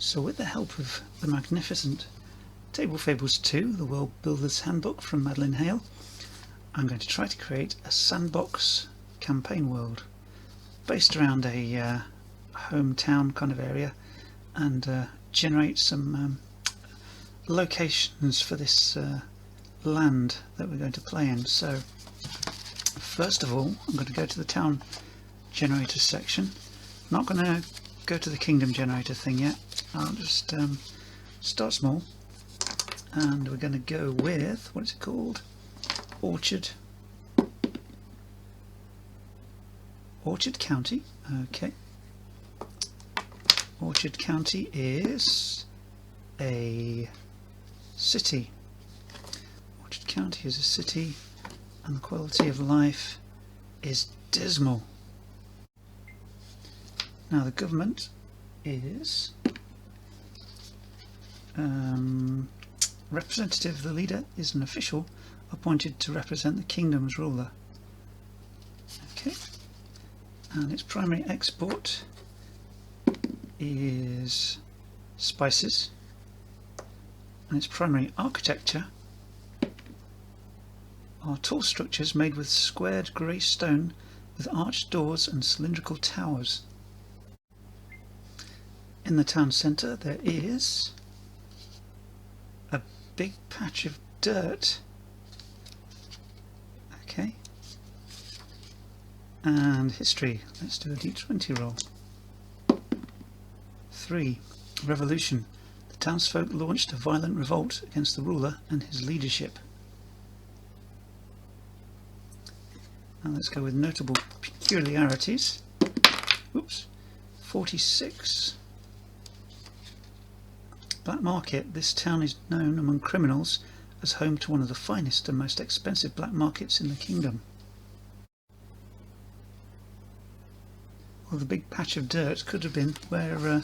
So with the help of the magnificent Table Fables II, the World Builder's Handbook from Madeline Hale, I'm going to try to create a sandbox campaign world based around a hometown kind of area, and generate some locations for this land that we're going to play in. So first of all, I'm going to go to the Town Generator section. I'm not going to go to the Kingdom Generator thing yet. I'll just start small, and we're going to go with, what is it called? Orchard County. Okay. Orchard County is a city. Orchard County is a city, and the quality of life is dismal. Now the government is representative. The leader is an official appointed to represent the kingdom's ruler. Okay, and its primary export is spices, and its primary architecture are tall structures made with squared grey stone with arched doors and cylindrical towers. In the town centre there is a big patch of dirt. Okay, and history. Let's do a d20 roll. 3. Revolution. The townsfolk launched a violent revolt against the ruler and his leadership. Now let's go with notable peculiarities. Oops. 46. Black market. This town is known among criminals as home to one of the finest and most expensive black markets in the kingdom. Well, the big patch of dirt could have been where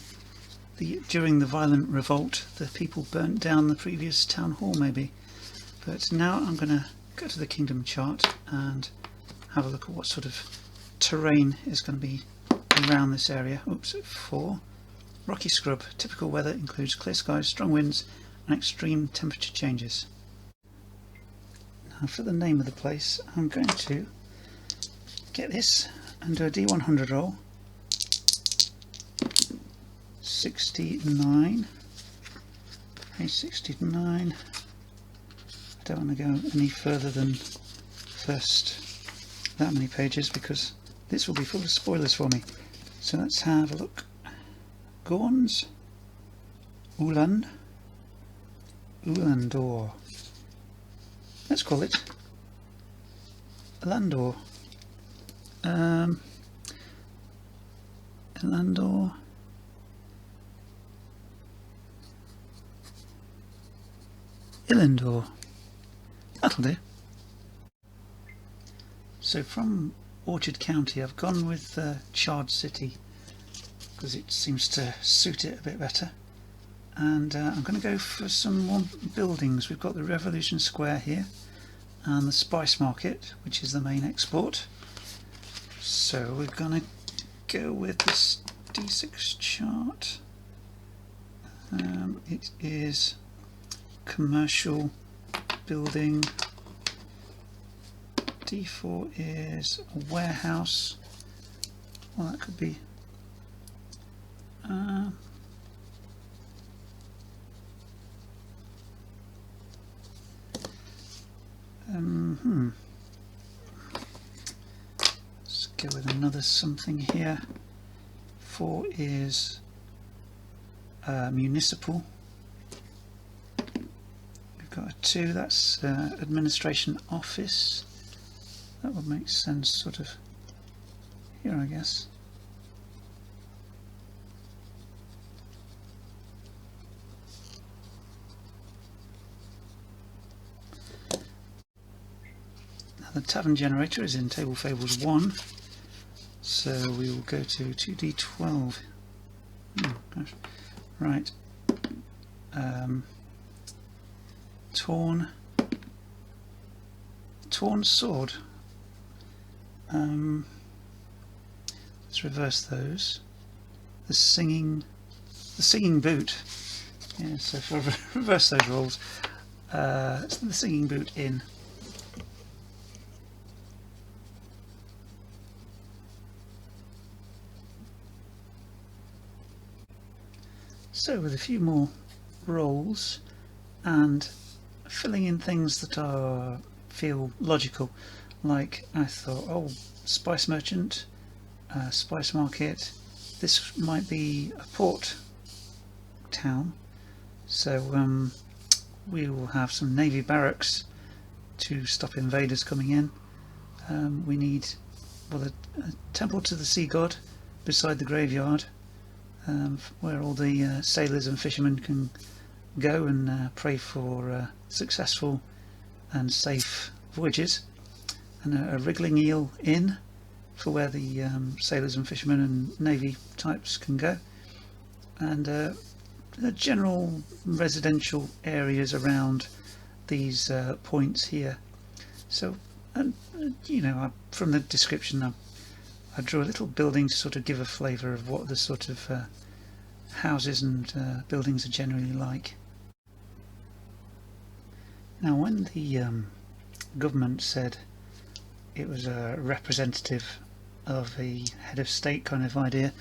during the violent revolt the people burnt down the previous town hall, maybe. But now I'm going to go to the kingdom chart and have a look at what sort of terrain is going to be around this area. Oops, 4. Rocky scrub. Typical weather includes clear skies, strong winds and extreme temperature changes. Now for the name of the place, I'm going to get this and do a D100 roll. 69. Page 69. I don't want to go any further than first that many pages because this will be full of spoilers for me. So let's have a look. Gorns, Uland, Ulandor. Let's call it Elandor. Elandor. Illendor. That'll do. So from Orchard County I've gone with Charred City because it seems to suit it a bit better, and I'm going to go for some more buildings. We've got the Revolution Square here and the Spice Market, which is the main export. So we're going to go with this D6 chart. It is commercial building. D4 is a warehouse. Well, that could be let's go with another something here. 4 is municipal. We've got a 2, that's administration office. That would make sense sort of here, I guess. Now the Tavern Generator is in Table Fables I, so we will go to 2d12. Gosh. Right. Torn sword. Let's reverse those. The singing the singing boot. Yeah, so for reverse those roles, the singing boot in. So with a few more rolls and filling in things that feel logical, like I thought, oh, spice merchant, spice market, this might be a port town, so we will have some navy barracks to stop invaders coming in. We need, well, a temple to the sea god beside the graveyard, where all the sailors and fishermen can go and pray for successful and safe voyages, and a wriggling eel inn for where the sailors and fishermen and navy types can go, and the general residential areas around these points here. So, you know, from the description I drew a little building to sort of give a flavour of what the sort of houses and buildings are generally like. Now, when the government said it was a representative of a head of state kind of idea,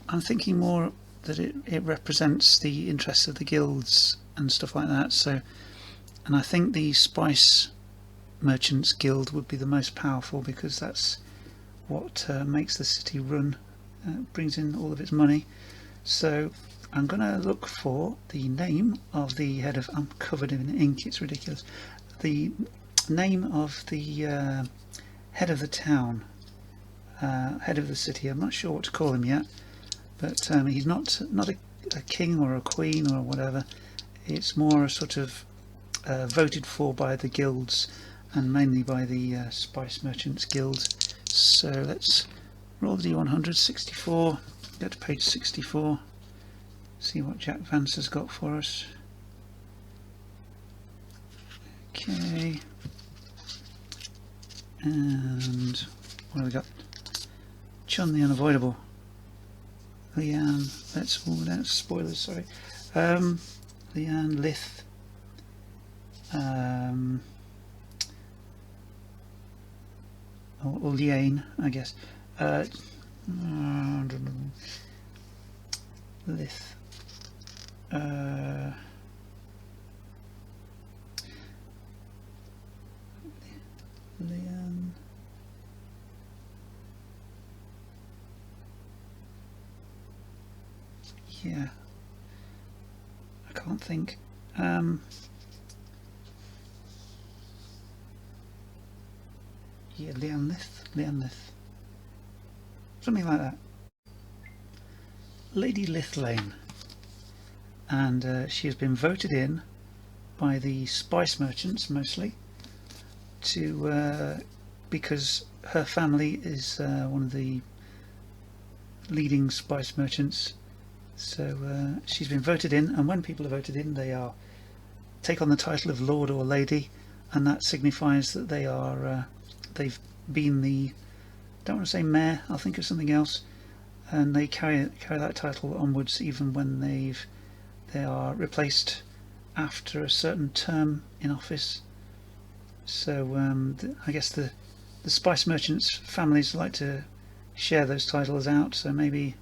I'm thinking more that it represents the interests of the guilds and stuff like that. So, and I think the Spice Merchants Guild would be the most powerful, because that's what makes the city run, brings in all of its money. So I'm going to look for the name of the head of, I'm covered in ink, it's ridiculous, the name of the head of the town, head of the city. I'm not sure what to call him yet, but he's not a king or a queen or whatever. It's more a sort of voted for by the guilds, and mainly by the Spice Merchants Guild. So let's roll the D100, 64, go to page 64, see what Jack Vance has got for us. Okay, and what have we got? Chun the Unavoidable. Leanne, that's spoilers, sorry. Leanne, Lith, or Liane, I guess. Lith. Liane. Yeah. I can't think. Yeah, Leanne Lith, something like that. Lady Lithlane, and she has been voted in by the spice merchants mostly to because her family is one of the leading spice merchants. So she's been voted in, and when people are voted in, they take on the title of Lord or Lady, and that signifies that they are they've been the, don't want to say mayor, I'll think of something else, and they carry that title onwards even when they are replaced after a certain term in office. So I guess the spice merchants families like to share those titles out, so maybe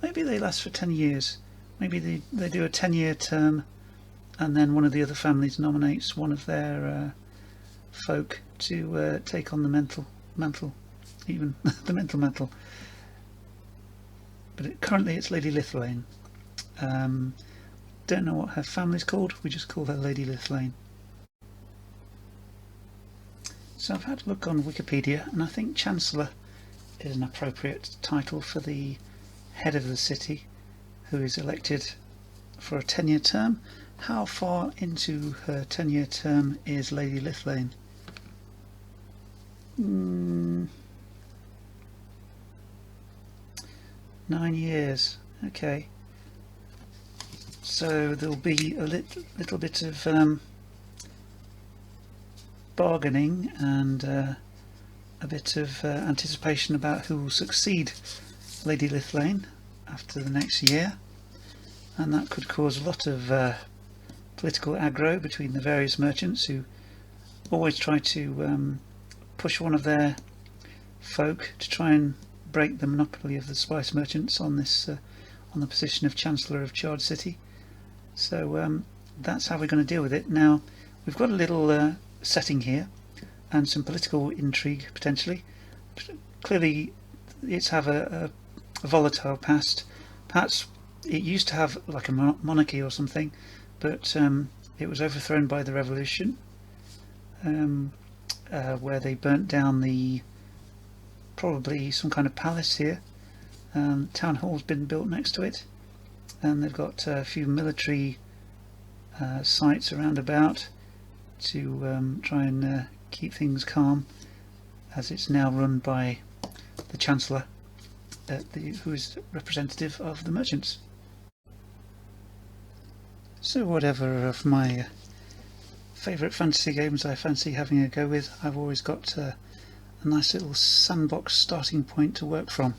they last for 10 years. Maybe they do a 10-year term, and then one of the other families nominates one of their folk to take on the mantle, even the mental mantle. But currently it's Lady Lithlane. Don't know what her family's called, we just call her Lady Lithlane. So I've had a look on Wikipedia, and I think Chancellor is an appropriate title for the head of the city, who is elected for a 10-year term. How far into her 10-year term is Lady Lithlane? 9 years. Okay. So there'll be a little bit of bargaining and a bit of anticipation about who will succeed Lady Lithlane after the next year. and that could cause a lot of political aggro between the various merchants who always try to push one of their folk to try and break the monopoly of the spice merchants on this on the position of Chancellor of Charred City. So that's how we're going to deal with it. Now we've got a little setting here and some political intrigue potentially. Clearly it's have a volatile past. Perhaps it used to have like a monarchy or something, but it was overthrown by the revolution, where they burnt down probably some kind of palace here. Town hall's been built next to it, and they've got a few military sites around about to try and keep things calm, as it's now run by the Chancellor, who is representative of the merchants. So whatever of my favourite fantasy games I fancy having a go with, I've always got a nice little sandbox starting point to work from.